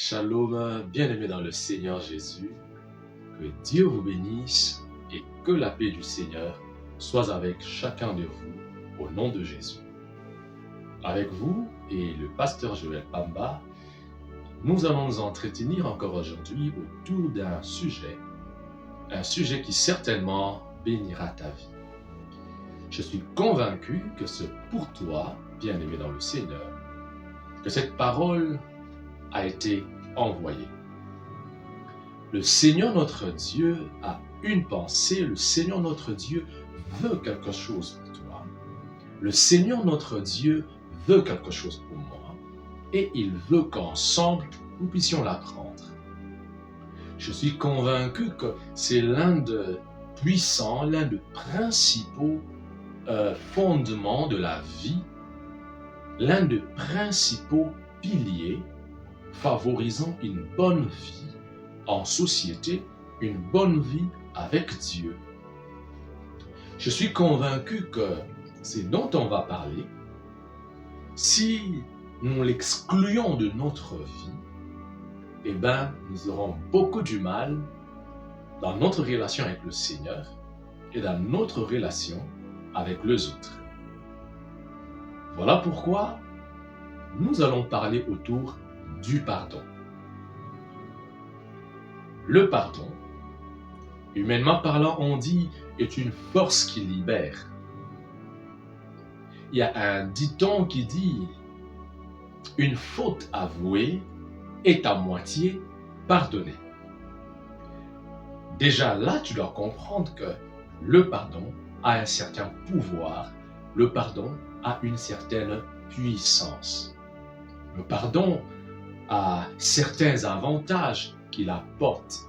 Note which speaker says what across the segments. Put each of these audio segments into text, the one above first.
Speaker 1: Shalom, bien-aimés dans le Seigneur Jésus, que Dieu vous bénisse et que la paix du Seigneur soit avec chacun de vous au nom de Jésus. Avec vous et le pasteur Joël Pamba, nous allons nous entretenir encore aujourd'hui autour d'un sujet qui certainement bénira ta vie. Je suis convaincu que c'est pour toi, bien-aimé dans le Seigneur, que cette parole a été envoyé. Le Seigneur notre Dieu a une pensée, le Seigneur notre Dieu veut quelque chose pour toi. Le Seigneur notre Dieu veut quelque chose pour moi et il veut qu'ensemble nous puissions l'apprendre. Je suis convaincu que c'est l'un des puissants, l'un des principaux fondements de la vie, l'un des principaux piliers favorisant une bonne vie en société, une bonne vie avec Dieu. Je suis convaincu que c'est dont on va parler. Si nous l'excluons de notre vie, nous aurons beaucoup du mal dans notre relation avec le Seigneur et dans notre relation avec les autres. Voilà pourquoi nous allons parler autour du pardon. Le pardon, humainement parlant, on dit, est une force qui libère. Il y a un dicton qui dit « Une faute avouée est à moitié pardonnée ». Déjà là, tu dois comprendre que le pardon a un certain pouvoir, le pardon a une certaine puissance. Le pardon a certains avantages qu'il apporte.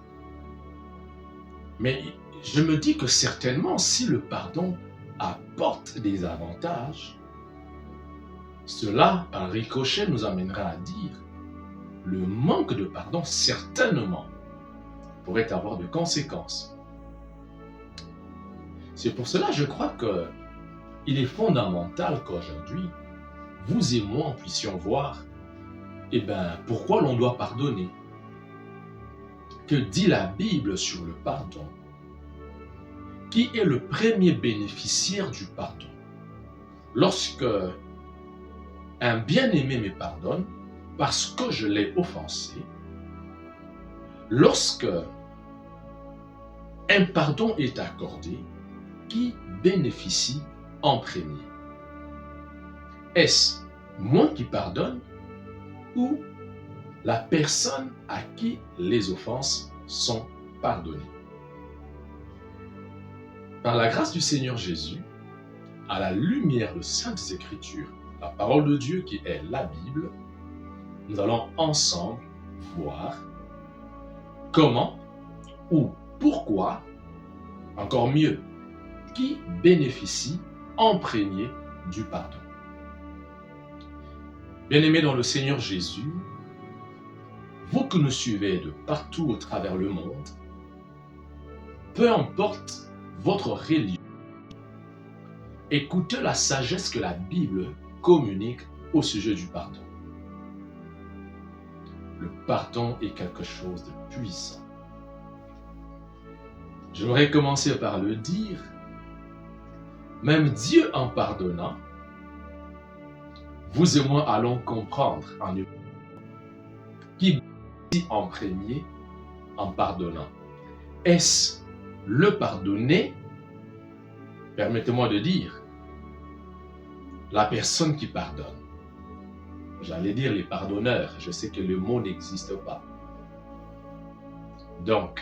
Speaker 1: Mais je me dis que certainement, si le pardon apporte des avantages, cela, par ricochet, nous amènera à dire le manque de pardon, certainement, pourrait avoir de conséquences. C'est pour cela, je crois qu'il est fondamental qu'aujourd'hui, vous et moi puissions voir pourquoi l'on doit pardonner? Que dit la Bible sur le pardon? Qui est le premier bénéficiaire du pardon? Lorsque un bien-aimé me pardonne parce que je l'ai offensé, lorsque un pardon est accordé, qui bénéficie en premier? Est-ce moi qui pardonne ou la personne à qui les offenses sont pardonnées? Par la grâce du Seigneur Jésus, à la lumière de Saintes Écritures, la parole de Dieu qui est la Bible, nous allons ensemble voir comment ou pourquoi, encore mieux, qui bénéficie en premier du pardon. Bien-aimés dans le Seigneur Jésus, vous que nous suivez de partout au travers le monde, peu importe votre religion, écoutez la sagesse que la Bible communique au sujet du pardon. Le pardon est quelque chose de puissant. J'aimerais commencer par le dire, même Dieu en pardonnant, vous et moi allons comprendre en qui bénéficie en premier en pardonnant. Est-ce le pardonné? Permettez-moi de dire, la personne qui pardonne. J'allais dire les pardonneurs, je sais que le mot n'existe pas. Donc,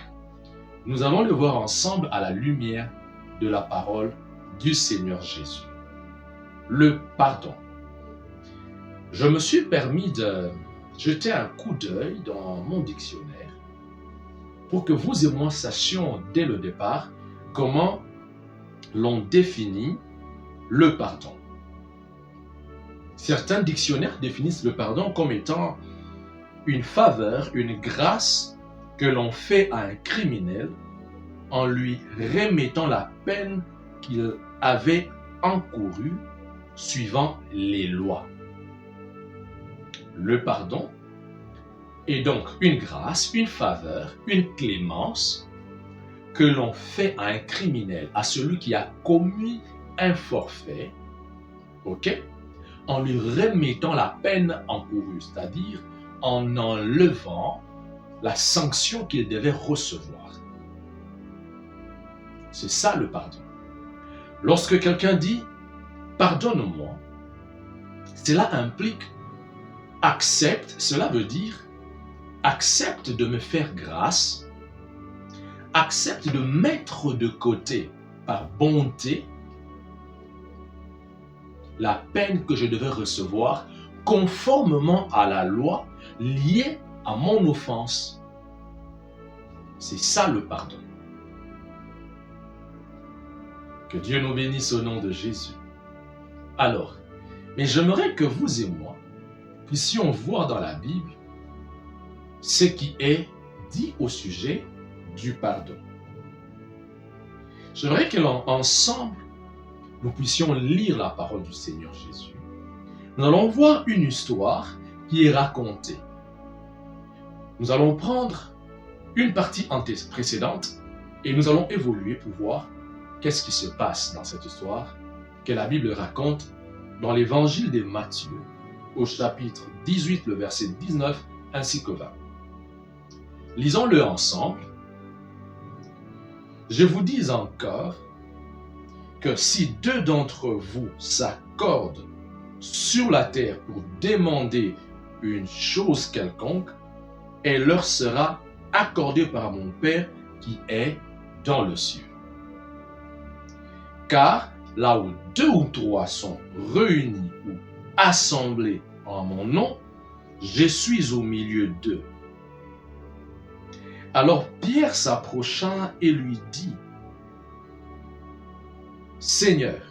Speaker 1: nous allons le voir ensemble à la lumière de la parole du Seigneur Jésus. Le pardon. Je me suis permis de jeter un coup d'œil dans mon dictionnaire pour que vous et moi sachions dès le départ comment l'on définit le pardon. Certains dictionnaires définissent le pardon comme étant une faveur, une grâce que l'on fait à un criminel en lui remettant la peine qu'il avait encourue suivant les lois. Le pardon Et donc, une grâce, une faveur, une clémence que l'on fait à un criminel, à celui qui a commis un forfait, ok, en lui remettant la peine encourue, c'est-à-dire en enlevant la sanction qu'il devait recevoir. C'est ça le pardon. Lorsque quelqu'un dit « pardonne-moi », cela implique « accepte », cela veut dire « accepte de me faire grâce », accepte de mettre de côté par bonté la peine que je devais recevoir conformément à la loi liée à mon offense. C'est ça le pardon. Que Dieu nous bénisse au nom de Jésus. Alors, mais j'aimerais que vous et moi puissions voir dans la Bible ce qui est dit au sujet du pardon. J'aimerais qu'ensemble, nous puissions lire la parole du Seigneur Jésus. Nous allons voir une histoire qui est racontée. Nous allons prendre une partie précédente et nous allons évoluer pour voir qu'est-ce qui se passe dans cette histoire que la Bible raconte dans l'évangile de Matthieu, au chapitre 18, le verset 19 ainsi que 20. Lisons-le ensemble. Je vous dis encore que si deux d'entre vous s'accordent sur la terre pour demander une chose quelconque, elle leur sera accordée par mon Père qui est dans le ciel. Car là où deux ou trois sont réunis ou assemblés en mon nom, je suis au milieu d'eux. Alors Pierre s'approcha et lui dit, « Seigneur,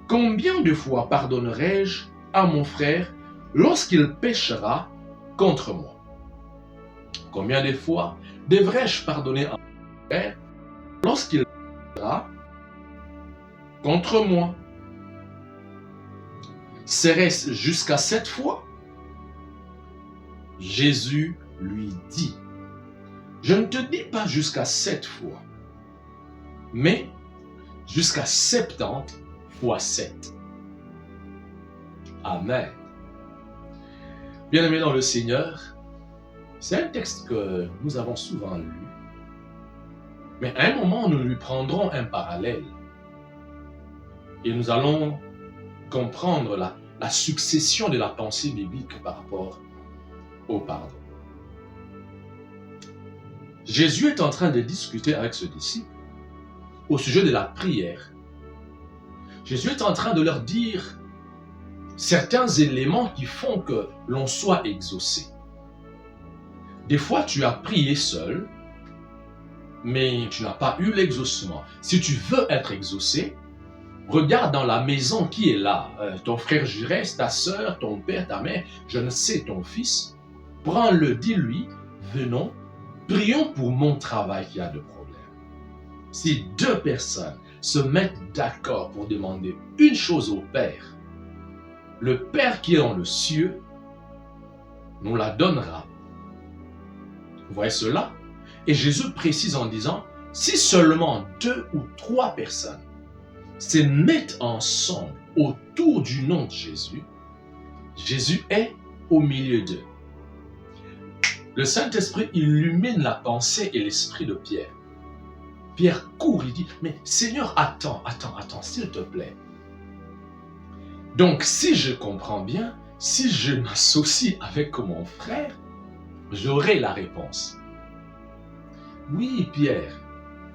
Speaker 1: combien de fois pardonnerai-je à mon frère lorsqu'il péchera contre moi? Combien de fois devrais-je pardonner à mon frère lorsqu'il péchera contre moi? Serait-ce jusqu'à 7 fois? » Jésus lui dit, « Je ne te dis pas jusqu'à 7 fois, mais jusqu'à 70 fois 7. » Amen. Bien-aimés dans le Seigneur, c'est un texte que nous avons souvent lu, mais à un moment, nous lui prendrons un parallèle et nous allons comprendre la succession de la pensée biblique par rapport au pardon. Jésus est en train de discuter avec ce disciple au sujet de la prière. Jésus est en train de leur dire certains éléments qui font que l'on soit exaucé. Des fois, tu as prié seul, mais tu n'as pas eu l'exaucement. Si tu veux être exaucé, regarde dans la maison qui est là. Ton frère Jurès, ta soeur, ton père, ta mère, je ne sais, ton fils. Prends-le, dis-lui, venons, prions pour mon travail qui a de problèmes. Si deux personnes se mettent d'accord pour demander une chose au Père, le Père qui est dans le ciel nous la donnera. Vous voyez cela? Et Jésus précise en disant, si seulement 2 ou 3 personnes se mettent ensemble autour du nom de Jésus, Jésus est au milieu d'eux. Le Saint-Esprit illumine la pensée et l'esprit de Pierre. Pierre court, il dit, mais Seigneur, attends, s'il te plaît. Donc, si je comprends bien, si je m'associe avec mon frère, j'aurai la réponse. Oui, Pierre,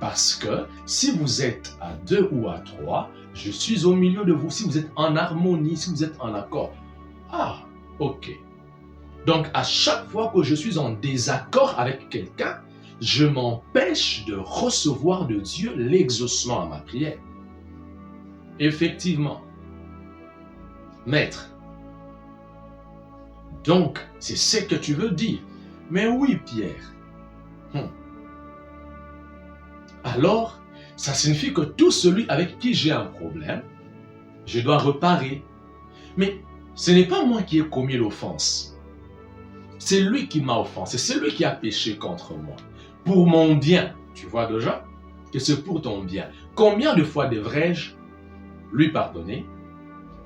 Speaker 1: parce que si vous êtes à 2 ou à 3, je suis au milieu de vous. Si vous êtes en harmonie, si vous êtes en accord. Ah, ok. Donc, à chaque fois que je suis en désaccord avec quelqu'un, je m'empêche de recevoir de Dieu l'exaucement à ma prière. Effectivement. Maître, donc, c'est ce que tu veux dire. Mais oui, Pierre. Alors, ça signifie que tout celui avec qui j'ai un problème, je dois reparer. Mais ce n'est pas moi qui ai commis l'offense. c'est lui qui m'a offensé, c'est lui qui a péché contre moi. Pour mon bien, tu vois déjà que c'est pour ton bien. Combien de fois devrais-je lui pardonner?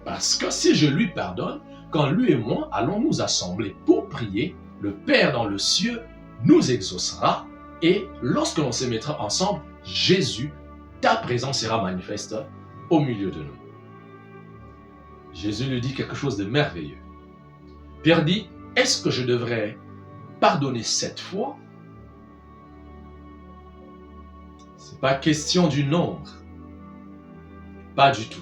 Speaker 1: Parce que si je lui pardonne, quand lui et moi allons nous assembler pour prier, le Père dans le ciel nous exaucera et lorsque l'on se mettra ensemble, Jésus, ta présence sera manifeste au milieu de nous. Jésus lui dit quelque chose de merveilleux. Pierre dit, est-ce que je devrais pardonner 7 fois? Ce n'est pas question du nombre. Pas du tout.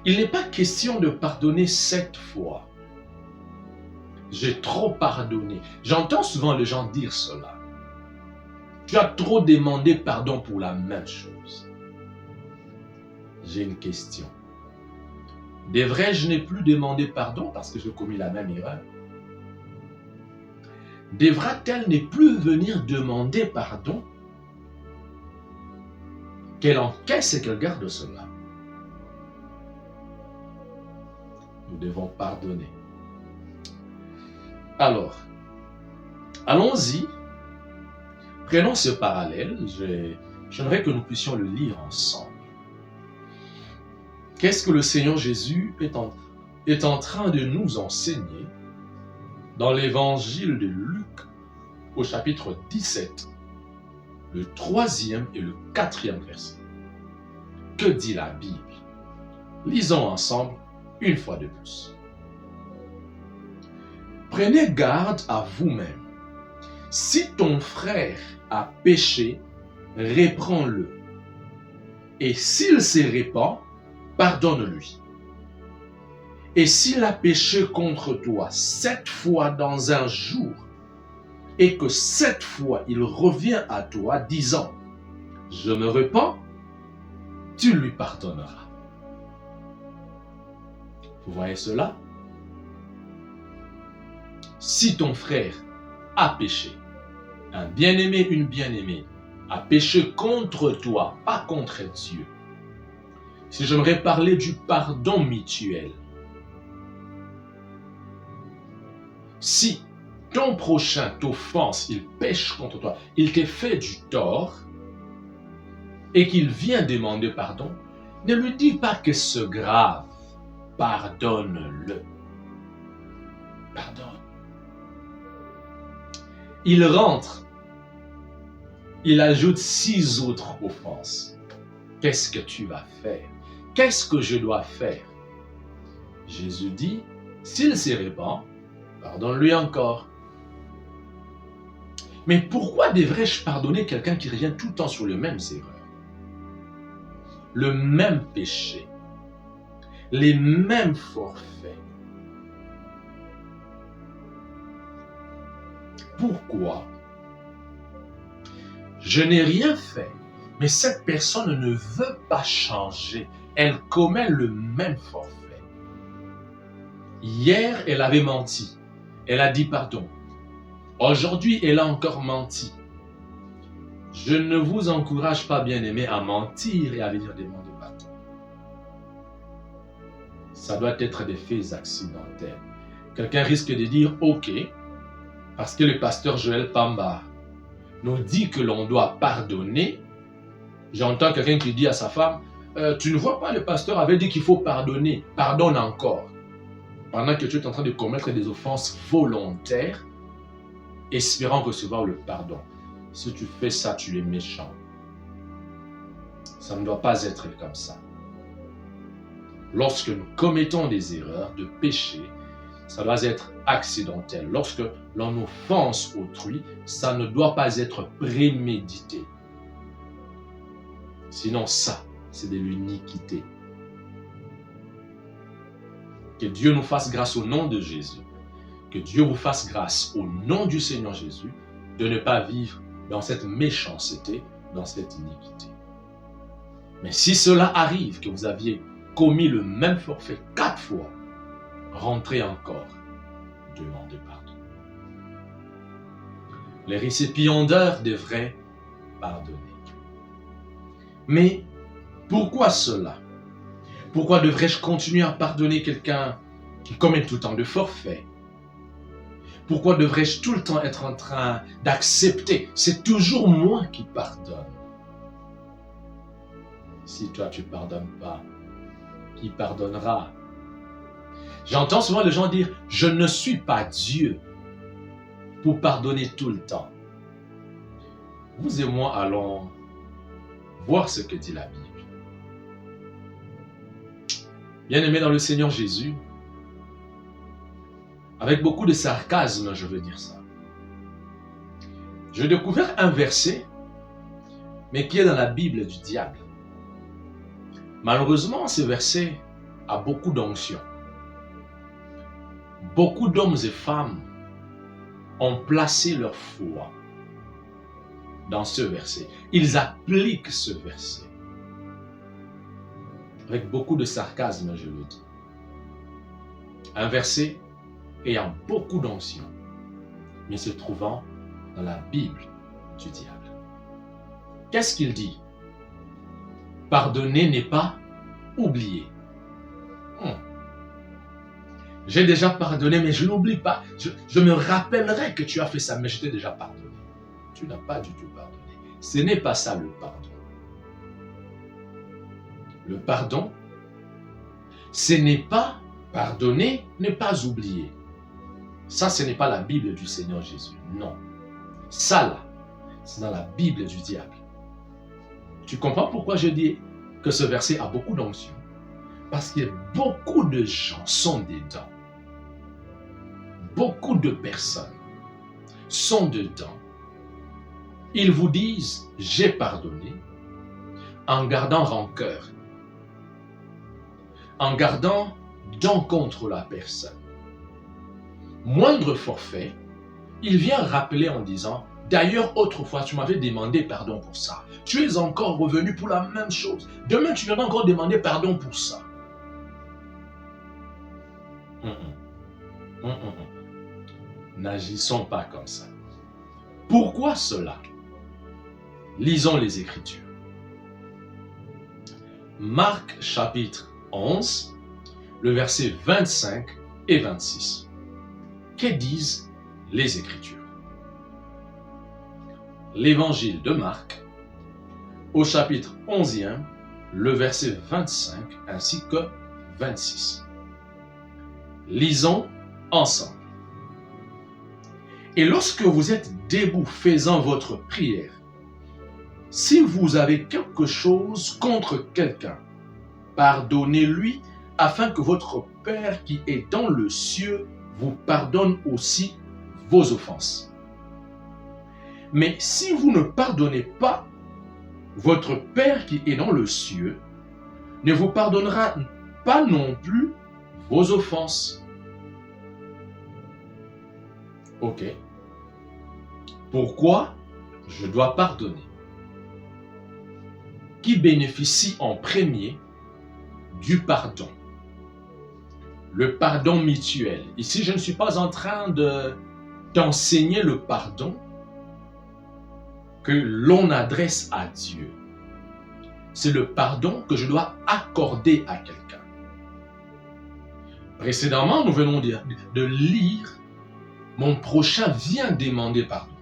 Speaker 1: Il n'est pas question de pardonner 7 fois. J'ai trop pardonné. J'entends souvent les gens dire cela. Tu as trop demandé pardon pour la même chose. J'ai une question. Devrais-je ne plus demander pardon parce que j'ai commis la même erreur? Devra-t-elle ne plus venir demander pardon? Qu'elle encaisse et qu'elle garde cela. Nous devons pardonner. Alors, allons-y. Prenons ce parallèle. J'aimerais que nous puissions le lire ensemble. Qu'est-ce que le Seigneur Jésus est en train de nous enseigner dans l'évangile de Luc au chapitre 17, le 3e et le 4e verset? Que dit la Bible? Lisons ensemble une fois de plus. Prenez garde à vous-même. Si ton frère a péché, reprends-le. Et s'il se répand, pardonne-lui. Et s'il a péché contre toi 7 fois dans un jour, et que 7 fois il revient à toi disant « Je me repens », tu lui pardonneras. Vous voyez cela? Si ton frère a péché, un bien-aimé, une bien-aimée, a péché contre toi, pas contre Dieu. Si j'aimerais parler du pardon mutuel. Si ton prochain t'offense, il pêche contre toi, il te fait du tort et qu'il vient demander pardon, ne lui dis pas que c'est grave. Pardonne-le. Pardonne. Il rentre. Il ajoute 6 autres offenses. Qu'est-ce que tu vas faire? Qu'est-ce que je dois faire? Jésus dit, s'il se répand, pardonne-lui encore. Mais pourquoi devrais-je pardonner quelqu'un qui revient tout le temps sur les mêmes erreurs? Le même péché, les mêmes forfaits. Pourquoi? Je n'ai rien fait, mais cette personne ne veut pas changer. Elle commet le même forfait. Hier, elle avait menti. Elle a dit pardon. Aujourd'hui, elle a encore menti. Je ne vous encourage pas, bien-aimés, à mentir et à venir demander pardon. Ça doit être des faits accidentels. Quelqu'un risque de dire « Ok », parce que le pasteur Joël Pamba nous dit que l'on doit pardonner. J'entends quelqu'un qui dit à sa femme « Tu ne vois pas, le pasteur avait dit qu'il faut pardonner, pardonne encore. » Pendant que tu es en train de commettre des offenses volontaires, espérant recevoir le pardon. Si tu fais ça, tu es méchant. Ça ne doit pas être comme ça. Lorsque nous commettons des erreurs de péché, ça doit être accidentel. Lorsque l'on offense autrui, ça ne doit pas être prémédité. Sinon, ça, c'est de l'iniquité. Que Dieu nous fasse grâce au nom de Jésus. Que Dieu vous fasse grâce au nom du Seigneur Jésus de ne pas vivre dans cette méchanceté, dans cette iniquité. Mais si cela arrive, que vous aviez commis le même forfait 4 fois, rentrez encore, demandez pardon. Les récipiendaires devraient pardonner. Mais pourquoi cela? Pourquoi devrais-je continuer à pardonner quelqu'un qui commet tout le temps de forfaits? Pourquoi devrais-je tout le temps être en train d'accepter? C'est toujours moi qui pardonne. Si toi tu ne pardonnes pas, qui pardonnera? J'entends souvent les gens dire « Je ne suis pas Dieu pour pardonner tout le temps ». Vous et moi allons voir ce que dit la Bible. Bien-aimé dans le Seigneur Jésus, avec beaucoup de sarcasme, je veux dire ça. J'ai découvert un verset, mais qui est dans la Bible du diable. Malheureusement, ce verset a beaucoup d'onction. Beaucoup d'hommes et femmes ont placé leur foi dans ce verset. Ils appliquent ce verset. Avec beaucoup de sarcasme, je le dis. Un verset ayant beaucoup d'onction, mais se trouvant dans la Bible du diable. Qu'est-ce qu'il dit? Pardonner n'est pas oublier. J'ai déjà pardonné, mais je n'oublie pas. Je me rappellerai que tu as fait ça, mais je t'ai déjà pardonné. Tu n'as pas du tout pardonné. Ce n'est pas ça le pardon. Le pardon, ce n'est pas pardonner, ne pas oublier. Ça, ce n'est pas la Bible du Seigneur Jésus. Non. Ça, là, c'est dans la Bible du diable. Tu comprends pourquoi je dis que ce verset a beaucoup d'onction? Parce que beaucoup de gens sont dedans. Beaucoup de personnes sont dedans. Ils vous disent « j'ai pardonné » en gardant rancœur, en gardant dent contre la personne. Moindre forfait, il vient rappeler en disant « d'ailleurs, autrefois, tu m'avais demandé pardon pour ça. Tu es encore revenu pour la même chose. Demain, tu viendras encore demander pardon pour ça. » N'agissons pas comme ça. Pourquoi cela? Lisons les Écritures. Marc chapitre 11, le verset 25 et 26. Que disent les Écritures? L'évangile de Marc, au chapitre 11e, le verset 25 ainsi que 26. Lisons ensemble. Et lorsque vous êtes debout faisant votre prière, si vous avez quelque chose contre quelqu'un, pardonnez-lui afin que votre Père qui est dans le ciel vous pardonne aussi vos offenses. Mais si vous ne pardonnez pas, votre Père qui est dans le ciel ne vous pardonnera pas non plus vos offenses. Ok. Pourquoi je dois pardonner? Qui bénéficie en premier du pardon? Le pardon mutuel. Ici, je ne suis pas en train d'enseigner le pardon que l'on adresse à Dieu. C'est le pardon que je dois accorder à quelqu'un. Précédemment, nous venons de lire « Mon prochain vient demander pardon ».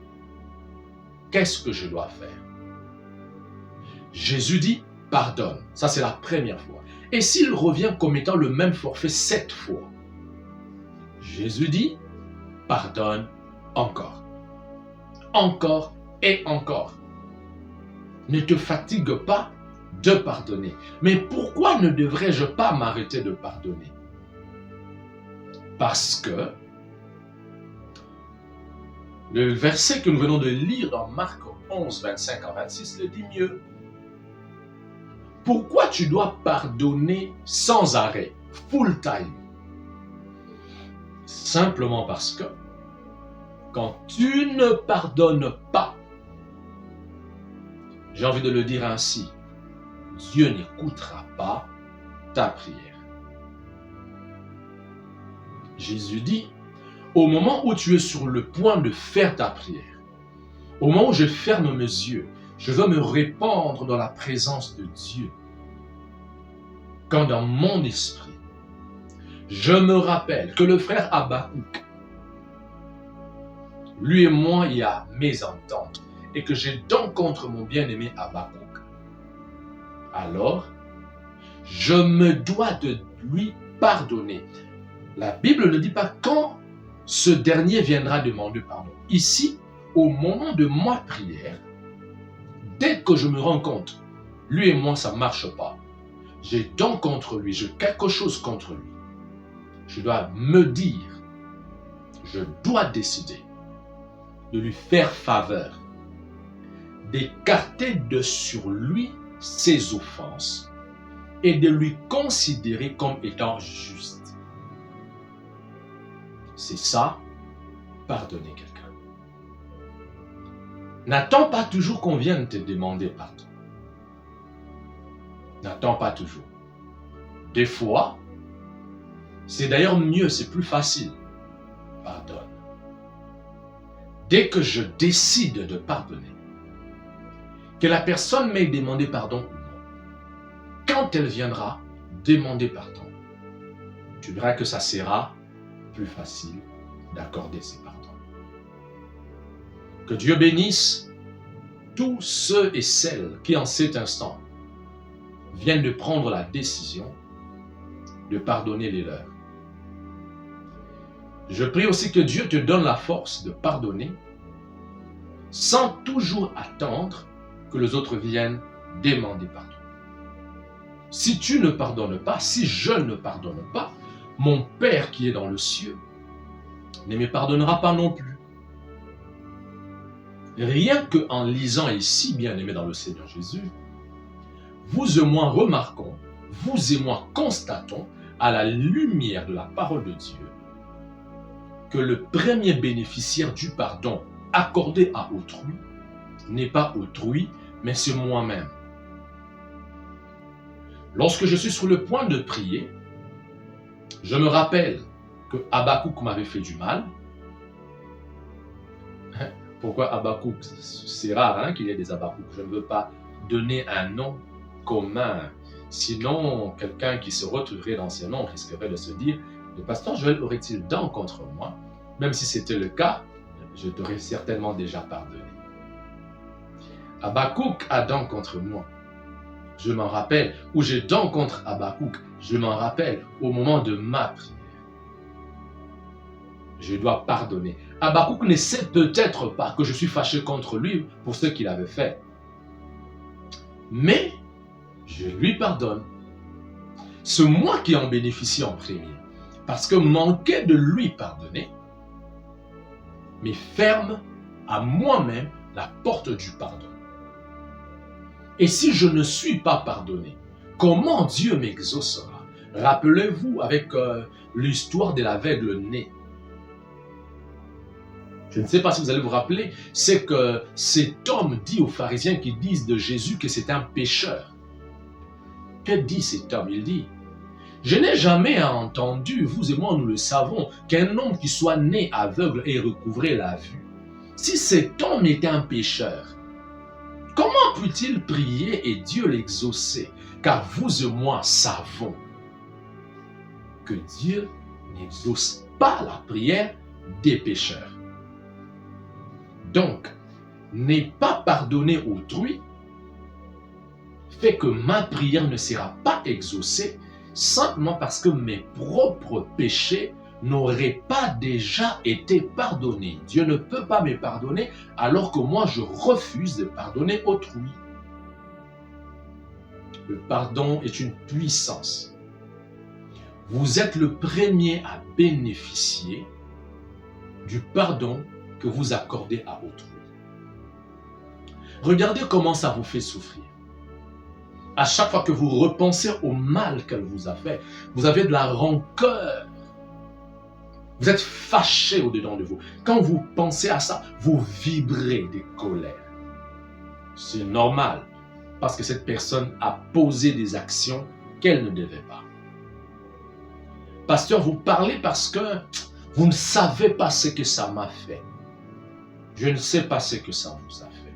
Speaker 1: Qu'est-ce que je dois faire? Jésus dit « Pardonne ». Ça, c'est la première fois. Et s'il revient comme étant le même forfait 7 fois, Jésus dit « Pardonne encore. Encore et encore. Ne te fatigue pas de pardonner. Mais pourquoi ne devrais-je pas m'arrêter de pardonner? Parce que le verset que nous venons de lire dans Marc 11, 25 à 26 le dit mieux. Pourquoi tu dois pardonner sans arrêt, full time? Simplement parce que quand tu ne pardonnes pas, j'ai envie de le dire ainsi, Dieu n'écoutera pas ta prière. Jésus dit, au moment où tu es sur le point de faire ta prière, au moment où je ferme mes yeux, je veux me répandre dans la présence de Dieu. Quand dans mon esprit, je me rappelle que le frère Habakkuk lui et moi, il y a mésentente, et que j'ai donc contre mon bien-aimé Habakkuk, alors je me dois de lui pardonner. La Bible ne dit pas quand ce dernier viendra demander pardon. Ici, au moment de ma prière, dès que je me rends compte, lui et moi, ça ne marche pas. J'ai donc contre lui, j'ai quelque chose contre lui. Je dois me dire, je dois décider de lui faire faveur, d'écarter de sur lui ses offenses et de lui considérer comme étant juste. C'est ça, pardonner quelqu'un. N'attends pas toujours qu'on vienne te demander pardon. N'attends pas toujours. Des fois, c'est d'ailleurs mieux, c'est plus facile. Pardonne. Dès que je décide de pardonner, que la personne m'ait demandé pardon ou non, quand elle viendra demander pardon, tu verras que ça sera plus facile d'accorder ces pardons. Que Dieu bénisse tous ceux et celles qui en cet instant viennent de prendre la décision de pardonner les leurs. Je prie aussi que Dieu te donne la force de pardonner sans toujours attendre que les autres viennent demander pardon. Si tu ne pardonnes pas, si je ne pardonne pas, mon Père qui est dans le ciel ne me pardonnera pas non plus. Rien qu'en lisant ici, bien-aimés dans le Seigneur Jésus, vous et moi remarquons, vous et moi constatons, à la lumière de la parole de Dieu, que le premier bénéficiaire du pardon accordé à autrui n'est pas autrui, mais c'est moi-même. Lorsque je suis sur le point de prier, je me rappelle que Habakkuk m'avait fait du mal. Pourquoi Habakkuk? C'est rare qu'il y ait des Habakkuk. Je ne veux pas donner un nom commun. Sinon, quelqu'un qui se retrouverait dans ce nom risquerait de se dire « Le pasteur Joël aurait-il donc contre moi ?» Même si c'était le cas, je t'aurais certainement déjà pardonné. Habakkuk a donc contre moi. Je m'en rappelle. Ou j'ai donc contre Habakkuk. Je m'en rappelle au moment de ma prière. Je dois pardonner. Habakkuk ne sait peut-être pas que je suis fâché contre lui pour ce qu'il avait fait. Mais je lui pardonne. C'est moi qui en bénéficie en premier. Parce que manquer de lui pardonner me ferme à moi-même la porte du pardon. Et si je ne suis pas pardonné, comment Dieu m'exaucera? Rappelez-vous avec l'histoire de l'aveugle né. Je ne sais pas si vous allez vous rappeler, c'est que cet homme dit aux pharisiens qui disent de Jésus que c'est un pécheur. Que dit cet homme? Il dit, je n'ai jamais entendu, vous et moi nous le savons, qu'un homme qui soit né aveugle ait recouvré la vue. Si cet homme était un pécheur, comment peut-il prier et Dieu l'exaucer? Car vous et moi savons que Dieu n'exauce pas la prière des pécheurs. Donc, ne pas pardonner autrui fait que ma prière ne sera pas exaucée simplement parce que mes propres péchés n'auraient pas déjà été pardonnés. Dieu ne peut pas me pardonner alors que moi je refuse de pardonner autrui. Le pardon est une puissance. Vous êtes le premier à bénéficier du pardon que vous accordez à autrui. Regardez comment ça vous fait souffrir. À chaque fois que vous repensez au mal qu'elle vous a fait, vous avez de la rancœur. Vous êtes fâché au-dedans de vous. Quand vous pensez à ça, vous vibrez de colère. C'est normal, parce que cette personne a posé des actions qu'elle ne devait pas. Pasteur, vous parlez parce que vous ne savez pas ce que ça m'a fait. Je ne sais pas ce que ça vous a fait.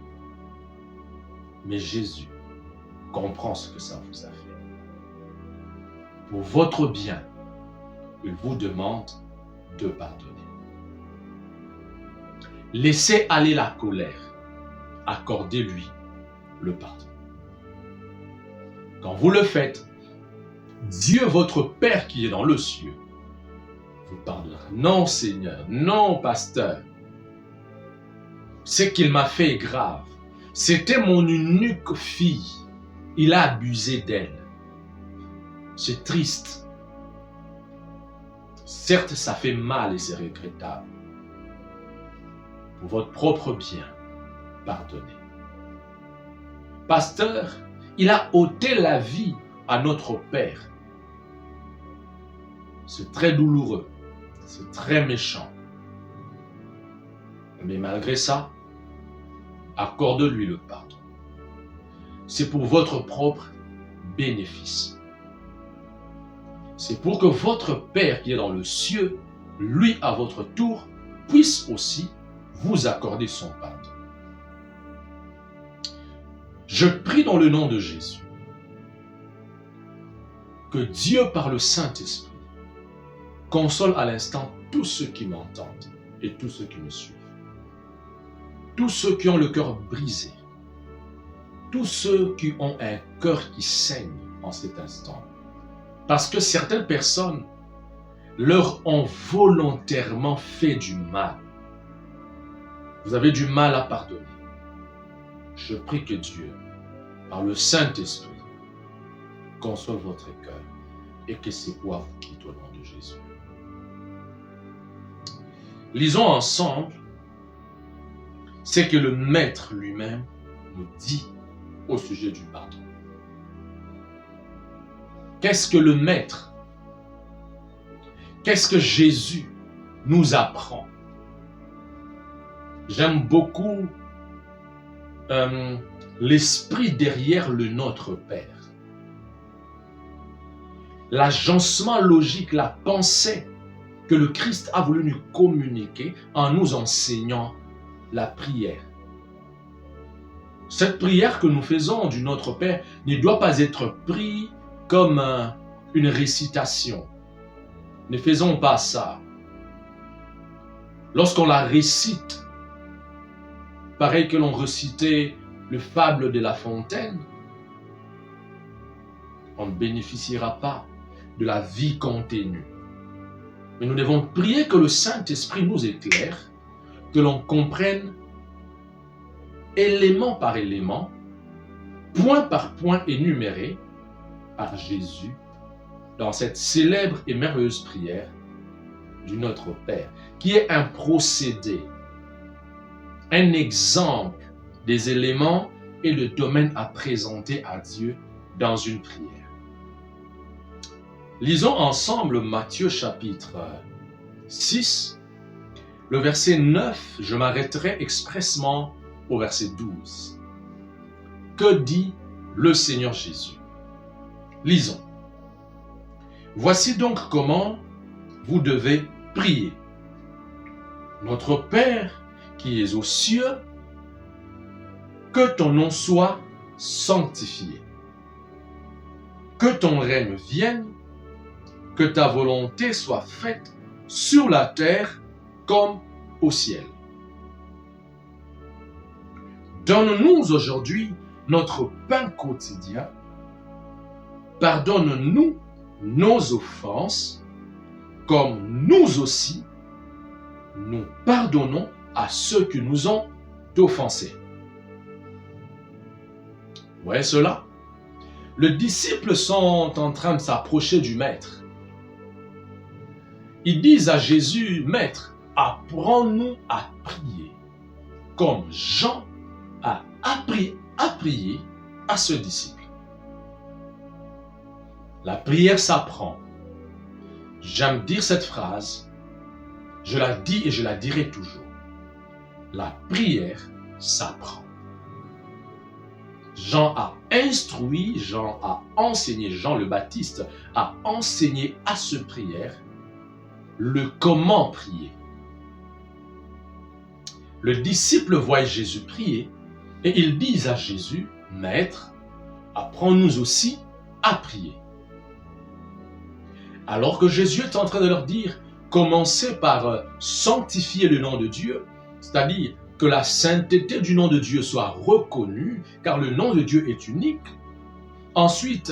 Speaker 1: Mais Jésus comprend ce que ça vous a fait. Pour votre bien, il vous demande de pardonner. Laissez aller la colère. Accordez-lui le pardon. Quand vous le faites, Dieu, votre Père qui est dans le ciel, vous pardonnera. Non, Seigneur, non, pasteur. Ce qu'il m'a fait est grave. C'était mon unique fille. Il a abusé d'elle. C'est triste. Certes, ça fait mal et c'est regrettable. Pour votre propre bien, pardonnez. Pasteur, il a ôté la vie à notre Père. C'est très douloureux. C'est très méchant. Mais malgré ça, accorde-lui le pardon. C'est pour votre propre bénéfice. C'est pour que votre Père qui est dans le ciel, lui à votre tour, puisse aussi vous accorder son pardon. Je prie dans le nom de Jésus que Dieu par le Saint-Esprit console à l'instant tous ceux qui m'entendent et tous ceux qui me suivent. Tous ceux qui ont le cœur brisé, tous ceux qui ont un cœur qui saigne en cet instant. Parce que certaines personnes leur ont volontairement fait du mal. Vous avez du mal à pardonner. Je prie que Dieu, par le Saint-Esprit, console votre cœur et que ses poids vous quittent au nom de Jésus. Lisons ensemble ce que le Maître lui-même nous dit au sujet du pardon. Qu'est-ce que le Maître, qu'est-ce que Jésus nous apprend? J'aime beaucoup l'esprit derrière le Notre Père. L'agencement logique, la pensée que le Christ a voulu nous communiquer en nous enseignant la prière. Cette prière que nous faisons du Notre Père ne doit pas être prise comme une récitation. Ne faisons pas ça. Lorsqu'on la récite, pareil que l'on recitait le fable de La Fontaine, on ne bénéficiera pas de la vie contenue. Mais nous devons prier que le Saint-Esprit nous éclaire, que l'on comprenne élément par élément, point par point énuméré par Jésus dans cette célèbre et merveilleuse prière du Notre Père, qui est un procédé, un exemple des éléments et le domaine à présenter à Dieu dans une prière. Lisons ensemble Matthieu chapitre 6, le verset 9, je m'arrêterai expressement au verset 12. Que dit le Seigneur Jésus? Lisons. Voici donc comment vous devez prier. Notre Père qui es aux cieux, que ton nom soit sanctifié. Que ton règne vienne, que ta volonté soit faite sur la terre comme au ciel. Donne-nous aujourd'hui notre pain quotidien. Pardonne-nous nos offenses, comme nous aussi, nous pardonnons à ceux qui nous ont offensés. Vous voyez cela? Les disciples sont en train de s'approcher du Maître. Ils disent à Jésus, Maître, apprends-nous à prier, comme Jean a appris à prier à ce disciple. La prière s'apprend. J'aime dire cette phrase, je la dis et je la dirai toujours. La prière s'apprend. Jean a instruit, Jean a enseigné, Jean le Baptiste a enseigné à ce prière le comment prier. Le disciple voit Jésus prier et ils disent à Jésus, Maître, apprends-nous aussi à prier. Alors que Jésus est en train de leur dire, commencez par sanctifier le nom de Dieu, c'est-à-dire que la sainteté du nom de Dieu soit reconnue, car le nom de Dieu est unique. Ensuite,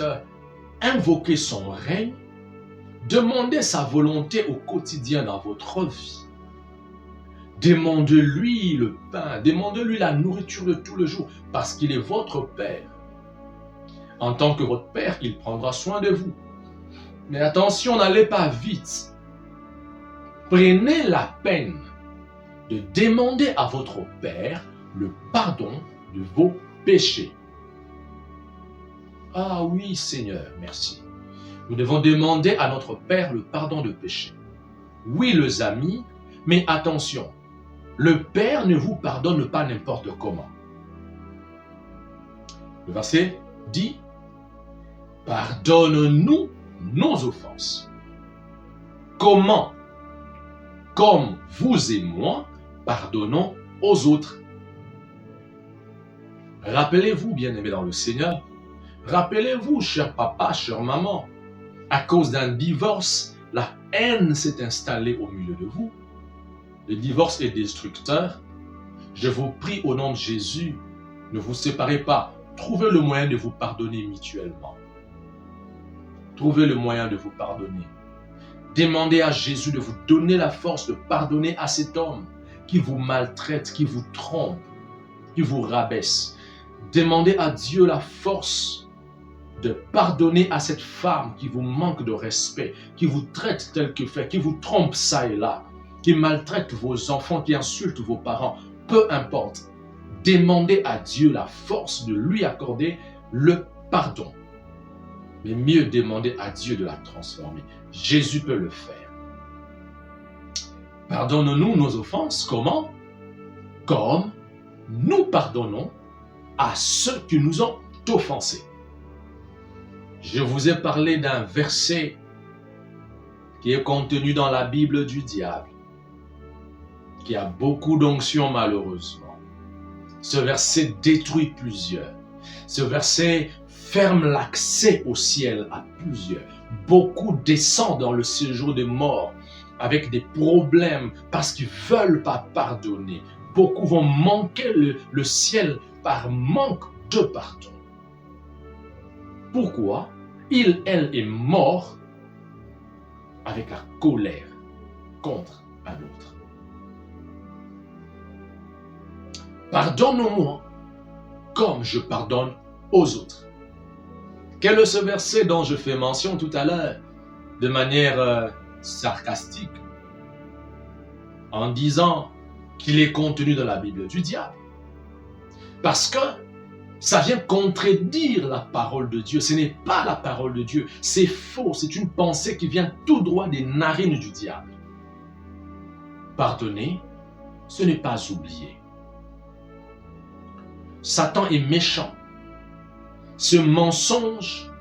Speaker 1: invoquez son règne, demandez sa volonté au quotidien dans votre vie. Demandez-lui le pain, demandez-lui la nourriture de tout le jour, parce qu'il est votre Père. En tant que votre Père, il prendra soin de vous. Mais attention, n'allez pas vite. Prenez la peine de demander à votre Père le pardon de vos péchés. Ah oui, Seigneur, merci. Nous devons demander à notre Père le pardon de péché. Oui, les amis, mais attention, le Père ne vous pardonne pas n'importe comment. Le verset dit, « Pardonne-nous nos offenses. » Comment? Comme vous et moi, pardonnons aux autres. Rappelez-vous, bien-aimés dans le Seigneur, rappelez-vous, cher papa, chère maman, à cause d'un divorce, la haine s'est installée au milieu de vous. Le divorce est destructeur. Je vous prie au nom de Jésus, ne vous séparez pas. Trouvez le moyen de vous pardonner mutuellement. Trouvez le moyen de vous pardonner. Demandez à Jésus de vous donner la force de pardonner à cet homme qui vous maltraite, qui vous trompe, qui vous rabaisse. Demandez à Dieu la force de pardonner à cette femme qui vous manque de respect, qui vous traite tel que fait, qui vous trompe ça et là, qui maltraite vos enfants, qui insulte vos parents. Peu importe. Demandez à Dieu la force de lui accorder le pardon. Mais mieux, demander à Dieu de la transformer. Jésus peut le faire. Pardonne-nous nos offenses. Comment? Comme nous pardonnons à ceux qui nous ont offensés. Je vous ai parlé d'un verset qui est contenu dans la Bible du diable, qui a beaucoup d'onction malheureusement. Ce verset détruit plusieurs. Ce verset ferme l'accès au ciel à plusieurs. Beaucoup descendent dans le séjour des morts avec des problèmes parce qu'ils ne veulent pas pardonner. Beaucoup vont manquer le ciel par manque de pardon. Pourquoi? Il, elle est mort avec la colère contre un autre. Pardonne-moi comme je pardonne aux autres. Quel est ce verset dont je fais mention tout à l'heure de manière sarcastique en disant qu'il est contenu dans la Bible du diable? Parce que ça vient contredire la parole de Dieu. Ce n'est pas la parole de Dieu. C'est faux. C'est une pensée qui vient tout droit des narines du diable. Pardonner, ce n'est pas oublier. Satan est méchant. Ce mensonge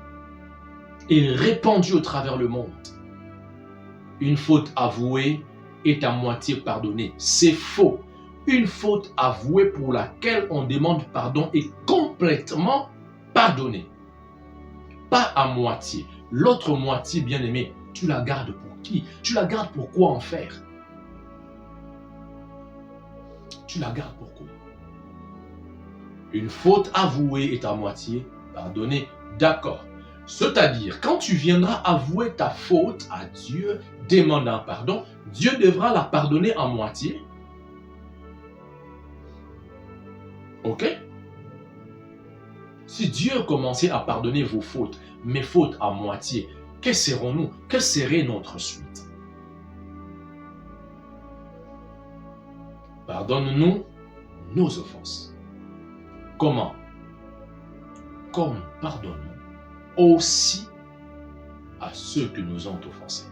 Speaker 1: est répandu au travers le monde. Une faute avouée est à moitié pardonnée. C'est faux. Une faute avouée pour laquelle on demande pardon est complètement pardonnée. Pas à moitié. L'autre moitié, bien aimé, tu la gardes pour qui? Tu la gardes pour quoi en faire? Tu la gardes pour quoi? Une faute avouée est à moitié pardonnée. D'accord. C'est-à-dire, quand tu viendras avouer ta faute à Dieu, demandant pardon, Dieu devra la pardonner à moitié. Ok? Si Dieu commençait à pardonner vos fautes, mes fautes à moitié, que serons-nous? Quelle serait notre suite? Pardonne-nous nos offenses. Comment? Comme nous pardonnons aussi à ceux qui nous ont offensés.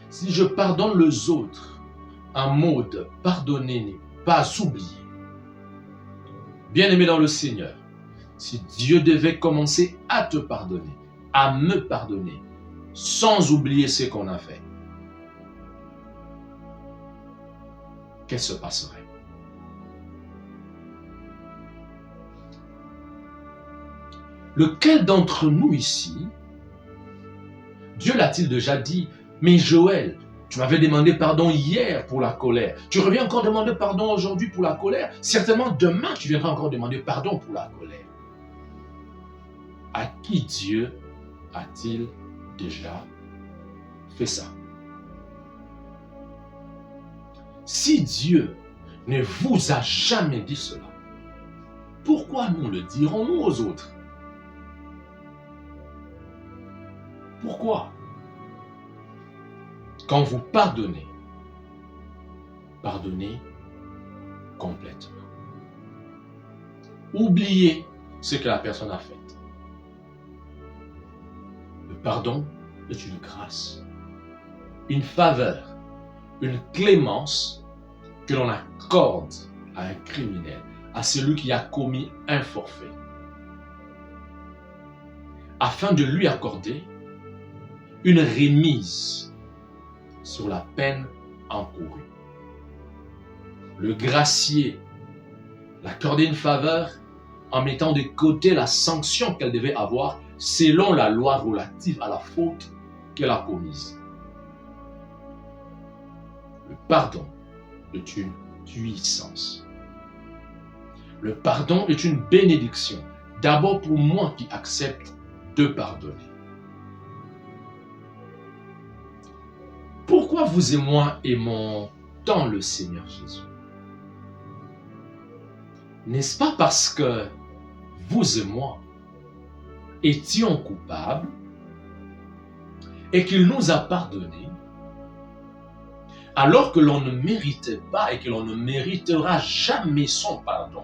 Speaker 1: Si je pardonne les autres, un mot de pardonner n'est pas oublié. Bien-aimé dans le Seigneur, si Dieu devait commencer à te pardonner, à me pardonner, sans oublier ce qu'on a fait, qu'est-ce qui se passerait? Lequel d'entre nous ici, Dieu l'a-t-il déjà dit, mais Joël, Tu m'avais demandé pardon hier pour la colère. Tu reviens encore demander pardon aujourd'hui pour la colère. Certainement demain, tu viendras encore demander pardon pour la colère. À qui Dieu a-t-il déjà fait ça? Si Dieu ne vous a jamais dit cela, pourquoi nous le dirons-nous aux autres? Pourquoi? Quand vous pardonnez, pardonnez complètement. Oubliez ce que la personne a fait. Le pardon est une grâce, une faveur, une clémence que l'on accorde à un criminel, à celui qui a commis un forfait, afin de lui accorder une remise sur la peine encourue. Le gracier l'accorder une faveur en mettant de côté la sanction qu'elle devait avoir selon la loi relative à la faute qu'elle a commise. Le pardon est une puissance. Le pardon est une bénédiction, d'abord pour moi qui accepte de pardonner. Pourquoi vous et moi aimons tant le Seigneur Jésus? N'est-ce pas parce que vous et moi étions coupables et qu'il nous a pardonné alors que l'on ne méritait pas et que l'on ne méritera jamais son pardon?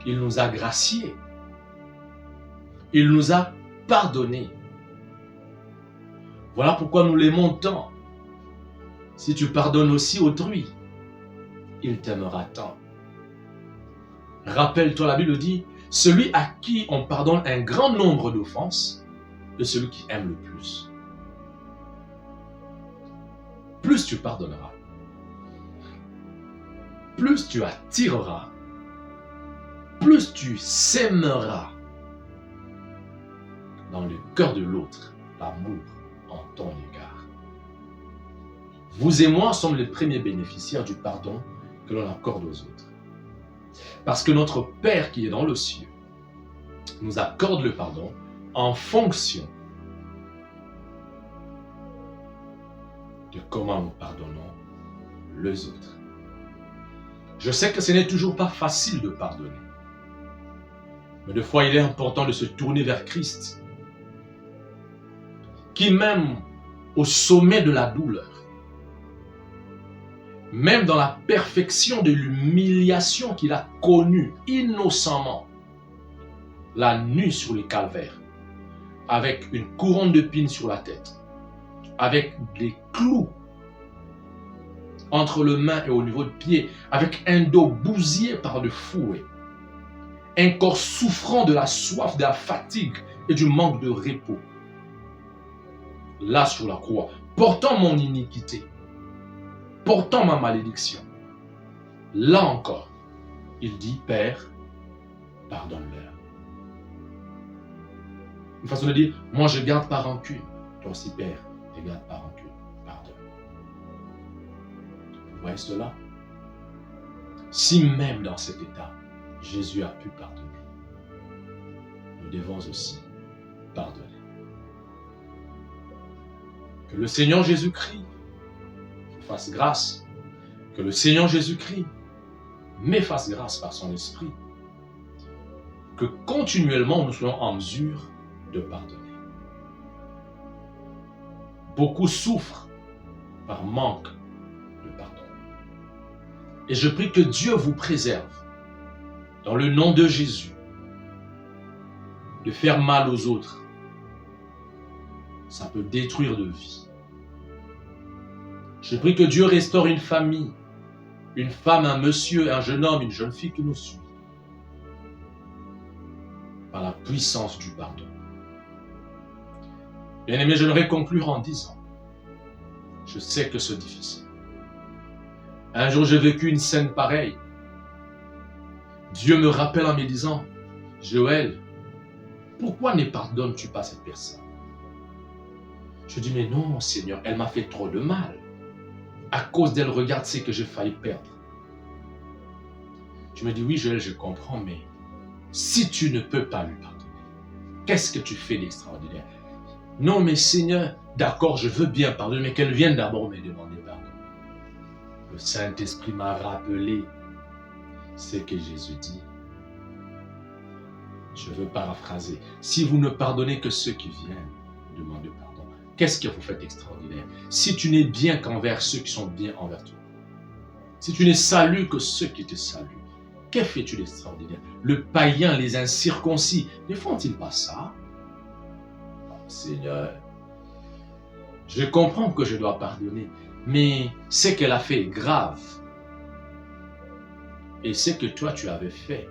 Speaker 1: Il nous a graciés. Il nous a pardonnés. Voilà pourquoi nous l'aimons tant. Si tu pardonnes aussi autrui, il t'aimera tant. Rappelle-toi, la Bible dit, celui à qui on pardonne un grand nombre d'offenses est celui qui aime le plus. Plus tu pardonneras, plus tu attireras, plus tu sèmeras dans le cœur de l'autre l'amour en ton égard. Vous et moi sommes les premiers bénéficiaires du pardon que l'on accorde aux autres. Parce que notre Père qui est dans le ciel nous accorde le pardon en fonction de comment nous pardonnons les autres. Je sais que ce n'est toujours pas facile de pardonner. Mais des fois, il est important de se tourner vers Christ, qui même au sommet de la douleur, même dans la perfection de l'humiliation qu'il a connue innocemment, la nue sur le calvaire, avec une couronne d'épines sur la tête, avec des clous entre le main et au niveau de pied, avec un dos bousillé par le fouet, un corps souffrant de la soif, de la fatigue et du manque de repos. Là sur la croix, portant mon iniquité, portant ma malédiction. Là encore, il dit, Père, pardonne-leur. Une façon de dire, moi je garde pas rancune. Toi aussi, Père, ne garde pas rancune. Pardonne. Vous voyez cela? Si même dans cet état, Jésus a pu pardonner, nous devons aussi pardonner. Que le Seigneur Jésus-Christ vous fasse grâce, que le Seigneur Jésus-Christ me fasse grâce par son esprit, que continuellement nous soyons en mesure de pardonner. Beaucoup souffrent par manque de pardon. Et je prie que Dieu vous préserve, dans le nom de Jésus, de faire mal aux autres. Ça peut détruire de vie. Je prie que Dieu restaure une famille, une femme, un monsieur, un jeune homme, une jeune fille qui nous suit, par la puissance du pardon. Bien-aimé, j'aimerais conclure en disant, je sais que c'est difficile. Un jour, j'ai vécu une scène pareille. Dieu me rappelle en me disant, Joël, pourquoi ne pardonnes-tu pas cette personne? Je dis, mais non, Seigneur, elle m'a fait trop de mal. À cause d'elle, regarde ce que j'ai failli perdre. Tu me dis, oui, Joël, je comprends, mais si tu ne peux pas lui pardonner, qu'est-ce que tu fais d'extraordinaire? Non, mais Seigneur, d'accord, je veux bien pardonner, mais qu'elle vienne d'abord me demander pardon. Le Saint-Esprit m'a rappelé ce que Jésus dit. Je veux paraphraser. Si vous ne pardonnez que ceux qui viennent demander pardon, qu'est-ce que vous faites d'extraordinaire? Si tu n'es bien qu'envers ceux qui sont bien envers toi, si tu ne salues que ceux qui te saluent, que fais-tu d'extraordinaire? Le païen, les incirconcis, ne font-ils pas ça? Seigneur, je comprends que je dois pardonner, mais ce qu'elle a fait est grave. Et ce que toi tu avais fait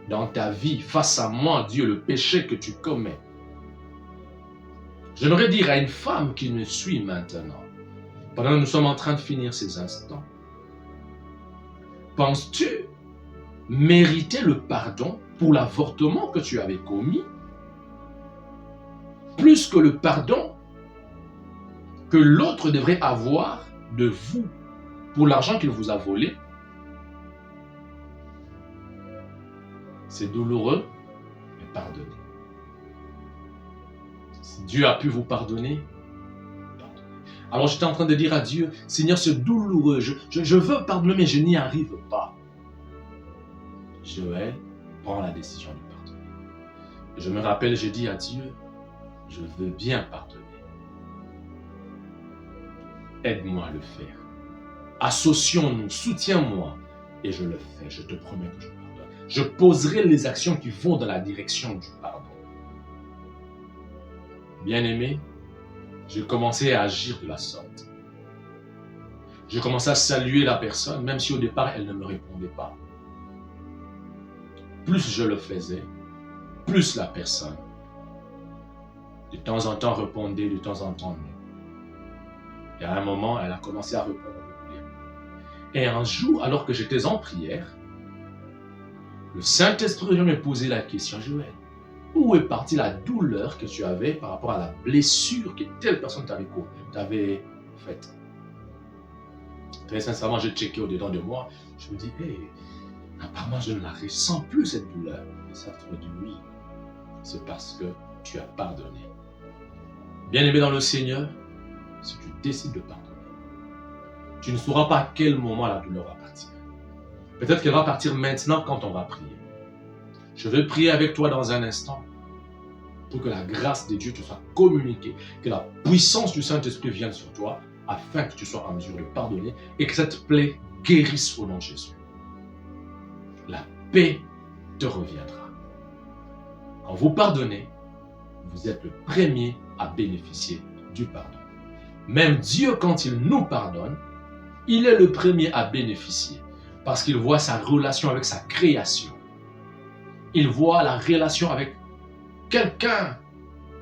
Speaker 1: dans ta vie face à moi, Dieu, le péché que tu commets. J'aimerais dire à une femme qui me suit maintenant, pendant que nous sommes en train de finir ces instants, penses-tu mériter le pardon pour l'avortement que tu avais commis, plus que le pardon que l'autre devrait avoir de vous pour l'argent qu'il vous a volé? C'est douloureux, mais pardonnez. Si Dieu a pu vous pardonner, pardonnez. Alors j'étais en train de dire à Dieu, Seigneur, c'est douloureux, je veux pardonner, mais je n'y arrive pas. Joël prend la décision de pardonner. Et je me rappelle, j'ai dit à Dieu, je veux bien pardonner. Aide-moi à le faire. Associons-nous, soutiens-moi, et je le fais, je te promets que je pardonne. Je poserai les actions qui vont dans la direction du pardon. Bien-aimé, j'ai commencé à agir de la sorte. J'ai commencé à saluer la personne, même si au départ, elle ne me répondait pas. Plus je le faisais, plus la personne, de temps en temps, répondait, de temps en temps, non. Et à un moment, elle a commencé à répondre. Et un jour, alors que j'étais en prière, le Saint-Esprit vient me poser la question, Joël, où est partie la douleur que tu avais par rapport à la blessure que telle personne t'avait faite? Très sincèrement, j'ai checké au-dedans de moi. Je me dis, hey, apparemment, je ne la ressens plus, cette douleur. Et ça me dit oui, c'est parce que tu as pardonné. Bien-aimé dans le Seigneur, si tu décides de pardonner, tu ne sauras pas à quel moment la douleur va partir. Peut-être qu'elle va partir maintenant quand on va prier. Je vais prier avec toi dans un instant pour que la grâce de Dieu te soit communiquée, que la puissance du Saint-Esprit vienne sur toi afin que tu sois en mesure de pardonner et que cette plaie guérisse au nom de Jésus. La paix te reviendra. Quand vous pardonnez, vous êtes le premier à bénéficier du pardon. Même Dieu, quand il nous pardonne, il est le premier à bénéficier parce qu'il voit sa relation avec sa création. Il voit la relation avec quelqu'un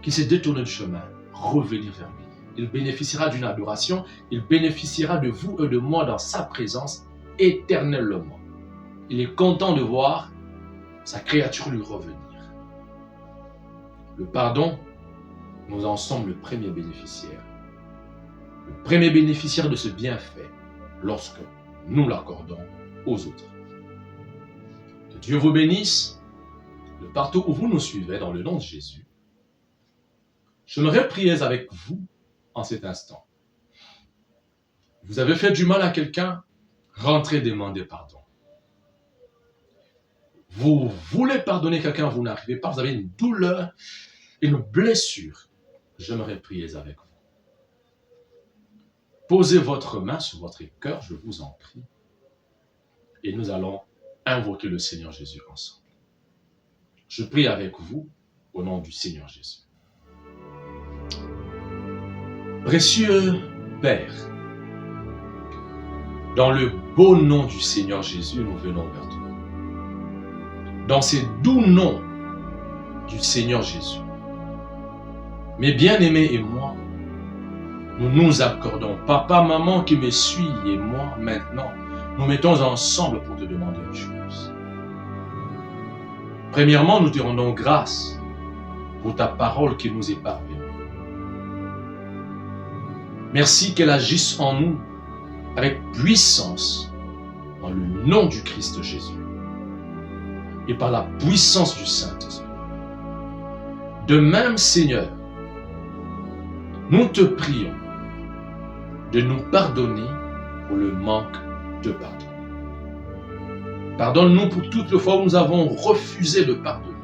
Speaker 1: qui s'est détourné du chemin revenir vers lui. Il bénéficiera d'une adoration, il bénéficiera de vous et de moi dans sa présence éternellement. Il est content de voir sa créature lui revenir. Le pardon, nous en sommes le premier bénéficiaire. Le premier bénéficiaire de ce bienfait lorsque nous l'accordons aux autres. Que Dieu vous bénisse de partout où vous nous suivez dans le nom de Jésus. J'aimerais prier avec vous en cet instant. Vous avez fait du mal à quelqu'un, rentrez demander pardon. Vous voulez pardonner quelqu'un, vous n'arrivez pas, vous avez une douleur, une blessure. J'aimerais prier avec vous. Posez votre main sur votre cœur, je vous en prie. Et nous allons invoquer le Seigneur Jésus ensemble. Je prie avec vous au nom du Seigneur Jésus. Précieux Père, dans le beau nom du Seigneur Jésus, nous venons vers toi. Dans ces doux noms du Seigneur Jésus, mes bien-aimés et moi, nous nous accordons. Papa, maman qui me suit et moi maintenant, nous mettons ensemble pour te demander une chose. Premièrement, nous te rendons grâce pour ta parole qui nous est parvenue. Merci qu'elle agisse en nous avec puissance dans le nom du Christ Jésus et par la puissance du Saint-Esprit. De même, Seigneur, nous te prions de nous pardonner pour le manque de pardon. Pardonne-nous pour toutes les fois où nous avons refusé de pardonner,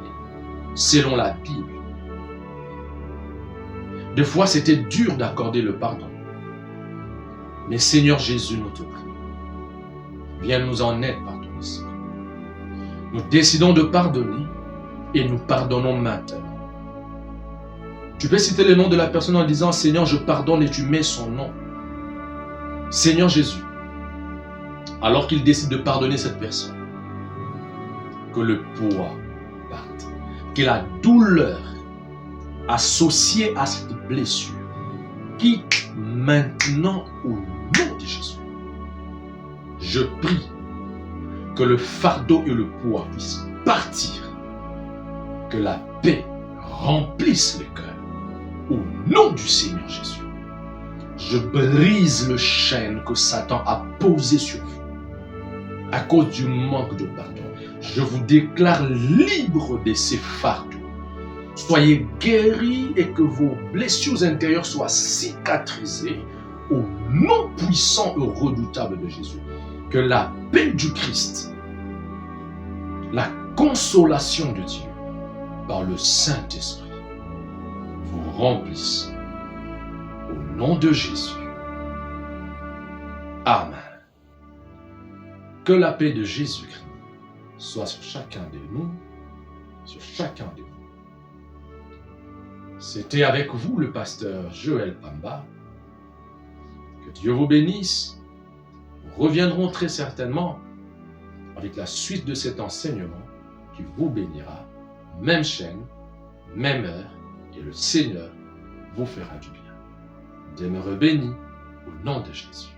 Speaker 1: selon la Bible. Des fois, c'était dur d'accorder le pardon. Mais Seigneur Jésus, nous te prions. Viens nous en aide par ton esprit. Nous décidons de pardonner et nous pardonnons maintenant. Tu peux citer le nom de la personne en disant « Seigneur, je pardonne » et tu mets son nom. Seigneur Jésus, alors qu'il décide de pardonner cette personne, que le poids parte, que la douleur associée à cette blessure quitte maintenant au nom de Jésus. Je prie que le fardeau et le poids puissent partir, que la paix remplisse les cœurs au nom du Seigneur Jésus. Je brise le chêne que Satan a posé sur vous à cause du manque de pardon. Je vous déclare libre de ces fardeaux. Soyez guéris et que vos blessures intérieures soient cicatrisées au nom puissant et redoutable de Jésus. Que la paix du Christ, la consolation de Dieu par le Saint-Esprit vous remplisse au nom de Jésus. Amen. Que la paix de Jésus-Christ soit sur chacun de nous, sur chacun de vous. C'était avec vous le pasteur Joël Pamba. Que Dieu vous bénisse. Nous reviendrons très certainement avec la suite de cet enseignement qui vous bénira. Même chaîne, même heure, et le Seigneur vous fera du bien. Demeurez bénis au nom de Jésus.